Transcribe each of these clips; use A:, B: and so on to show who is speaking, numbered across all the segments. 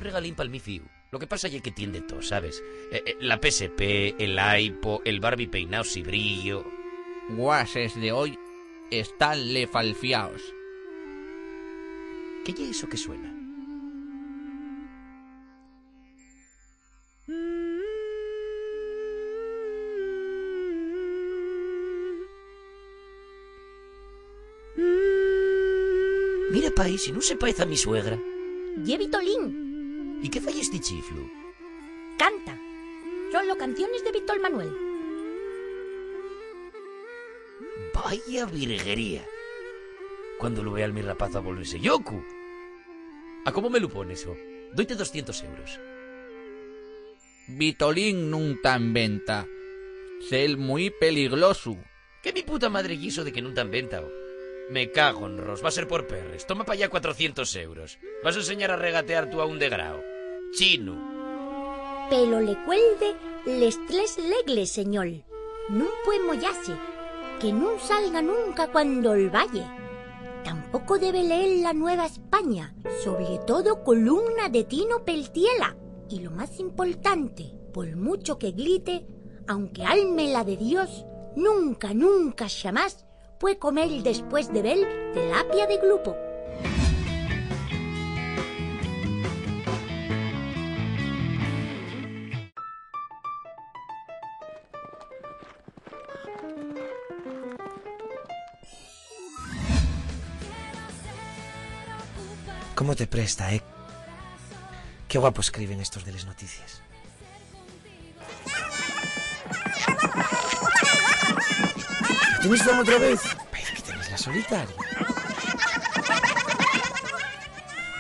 A: regalín pa'l mi fiu. Lo que pasa es que tiende todo, ¿sabes? La PSP, el iPo, el Barbie peinaos y brillo.
B: Guases de hoy están lefalfiaos.
A: ¿Qué es eso que suena? Mira, país, si no se parece a mi suegra.
C: Ye Vitolín.
A: ¿Y qué falla este chiflo?
C: Canta. Son las canciones de Víctor Manuel.
A: Vaya virguería. Cuando lo vea al mi rapaz a volverse yoku. ¿A cómo me lo pones eso? Doite 200 euros.
B: Vitolín nunca en venta. Sel muy peligroso.
A: ¿Qué mi puta madre quiso de que nunca en venta? Me cago en Ros, va a ser por perres. Toma para allá 400 euros. Vas a enseñar a regatear tú a un degrao. Chino.
C: Pero le cuelde les 3 legles, señor. No puede mollase, que no salga nunca cuando el valle. Tampoco debe leer la Nueva España, sobre todo columna de Tino Peltiela. Y lo más importante, por mucho que grite, aunque alme la de Dios, nunca, nunca, jamás puede comer después de ver tilapia de grupo.
D: ¿Cómo te presta, Qué guapo escriben estos de las noticias. ¿Tienes fama otra vez? Pero que tenés la solitaria.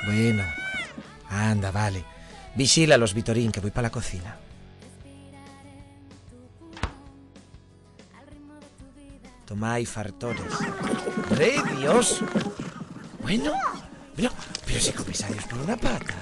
D: Bueno, anda, vale. Vigila los Vitorín, que voy para la cocina. Tomai fartores. ¡Rey Dios! Bueno, pero si comisáis por una pata.